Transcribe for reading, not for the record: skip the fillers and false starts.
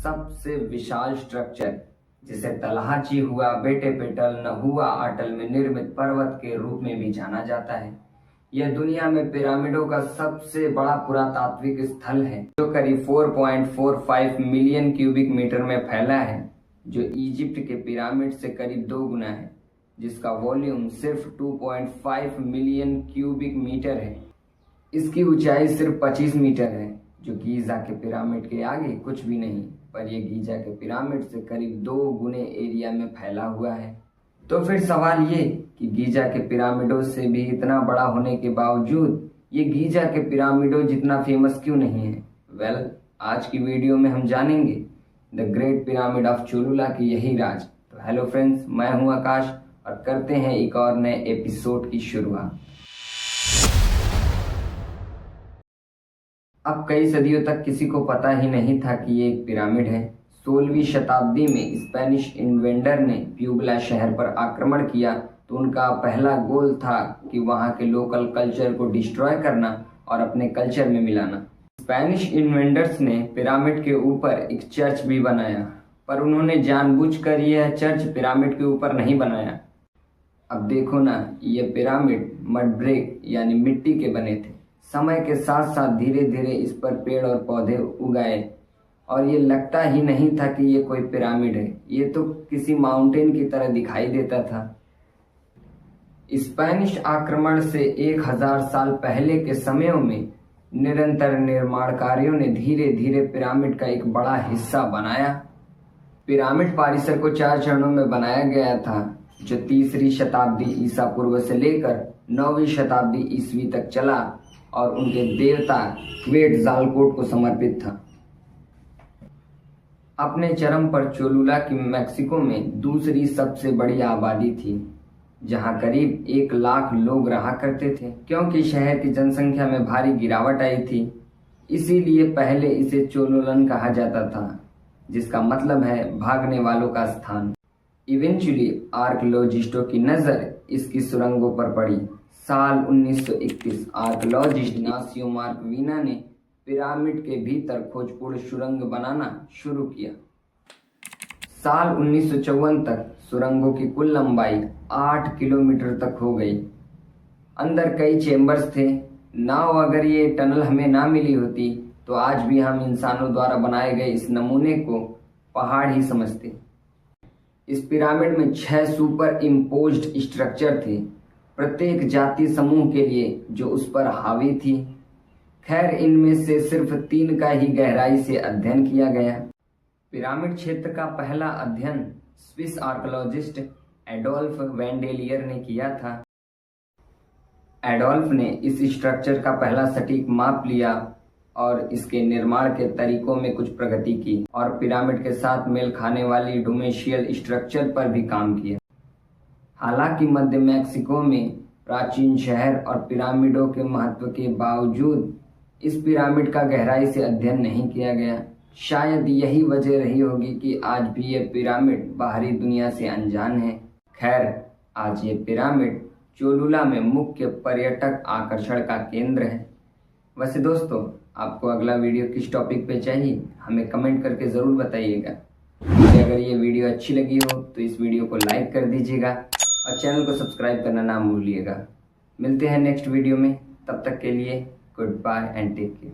सबसे विशाल स्ट्रक्चर जिसे तलहाची हुआ, बेटे पेटल, नहुआ आटल में निर्मित पर्वत के रूप में भी जाना जाता है। यह दुनिया में पिरामिडों का सबसे बड़ा पुरातात्विक स्थल है, जो करीब 4.45 मिलियन क्यूबिक मीटर में फैला है, जो इजिप्ट के पिरामिड से करीब 2 गुना है, जिसका वॉल्यूम सिर्फ 2.5 मिलियन क्यूबिक मीटर है। इसकी ऊंचाई सिर्फ 25 मीटर है, जो गीजा के पिरामिड के आगे कुछ भी नहीं, पर यह गीजा के पिरामिड से करीब 2 गुने एरिया में फैला हुआ है। तो फिर सवाल ये कि गीजा के पिरामिडों से भी इतना बड़ा होने के बावजूद ये गीजा के पिरामिडों जितना फेमस क्यों नहीं है? वेल, आज की वीडियो में हम जानेंगे the great pyramid of Cholula की यही राज। तो हेलो फ्रेंड्स, मैं हूं आकाश और करते हैं एक और नए एपिसोड की शुरुआत। अब कई सदियों तक किसी को पता ही नहीं था कि ये एक पिरामिड है। 16वीं शताब्दी में स्पेनिश इन्वेंडर ने प्यूबला शहर पर आक्रमण किया तो उनका पहला गोल था कि वहां के लोकल कल्चर को डिस्ट्रॉय करना और अपने कल्चर में मिलाना। स्पेनिश इन्वेंडर्स ने पिरामिड के ऊपर एक चर्च भी बनाया, पर उन्होंने जानबूझकर यह चर्च पिरामिड के ऊपर नहीं बनाया। अब देखो ना, ये पिरामिड मड ब्रेक यानी मिट्टी के बने थे। समय के साथ साथ धीरे धीरे इस पर पेड़ और पौधे उगाए और ये लगता ही नहीं था कि ये कोई पिरामिड है, ये तो किसी माउंटेन की तरह दिखाई देता था। स्पेनिश आक्रमण से 1000 साल पहले के समयों में निरंतर निर्माण कार्यों ने धीरे धीरे पिरामिड का एक बड़ा हिस्सा बनाया। पिरामिड परिसर को 4 चरणों में बनाया गया था, जो 3री शताब्दी ईसा पूर्व से लेकर 9वीं शताब्दी ईस्वी तक चला और उनके देवता क्वेटज़ालकोट को समर्पित था। अपने चरम पर चोलुला की मैक्सिको में दूसरी सबसे बड़ी आबादी थी, जहां करीब 1 लाख लोग रहा करते थे। क्योंकि शहर की जनसंख्या में भारी गिरावट आई थी, इसीलिए पहले इसे चोलोलन कहा जाता था, जिसका मतलब है भागने वालों का स्थान। इवेंचुअली आर्कियोलॉजिस्टों की नज़र इसकी सुरंगों पर पड़ी। साल 1931 आर्कियोलॉजिस्ट इग्नासियो मार्कवीना ने पिरामिड के भीतर खोजपूर्ण सुरंग बनाना शुरू किया। साल 1954 तक सुरंगों की कुल लंबाई 8 किलोमीटर तक हो गई। अंदर कई चेम्बर्स थे। नाउ अगर ये टनल हमें ना मिली होती तो आज भी हम इंसानों द्वारा बनाए गए इस नमूने को पहाड़ ही समझते। इस पिरामिड में 6 सुपर इम्पोज्ड स्ट्रक्चर थे, प्रत्येक जाति समूह के लिए जो उस पर हावी थी। खैर, इनमें से सिर्फ 3 का ही गहराई से अध्ययन किया गया। पिरामिड क्षेत्र का पहला अध्ययन स्विस आर्कियोलॉजिस्ट एडोल्फ वेंडेलियर ने किया था। एडोल्फ ने इस स्ट्रक्चर का पहला सटीक माप लिया और इसके निर्माण के तरीकों में कुछ प्रगति की और पिरामिड के साथ मेल खाने वाली डोमेशियल स्ट्रक्चर पर भी काम किया। हालांकि मध्य मैक्सिको में प्राचीन शहर और पिरामिडों के महत्व के बावजूद इस पिरामिड का गहराई से अध्ययन नहीं किया गया। शायद यही वजह रही होगी कि आज भी ये पिरामिड बाहरी दुनिया से अनजान है। खैर, आज ये पिरामिड चोलुला में मुख्य पर्यटक आकर्षण का केंद्र है। वैसे दोस्तों, आपको अगला वीडियो किस टॉपिक पे चाहिए हमें कमेंट करके ज़रूर बताइएगा। अगर ये वीडियो अच्छी लगी हो तो इस वीडियो को लाइक कर दीजिएगा और चैनल को सब्सक्राइब करना ना भूलिएगा। मिलते हैं नेक्स्ट वीडियो में, तब तक के लिए goodbye and take care.